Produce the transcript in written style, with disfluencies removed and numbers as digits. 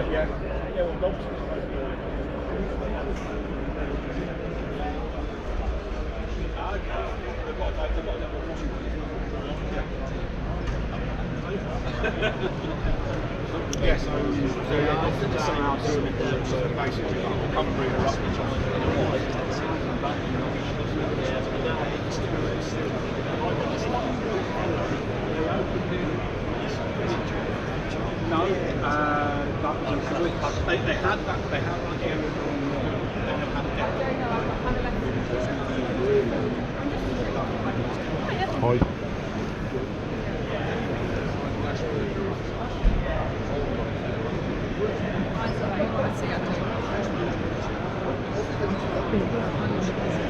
right, yeah. Yeah, well, dogs. Yeah, so somehow basically come and bring her up. No, they had that. They had that area. They never had a deck. Hi. I see.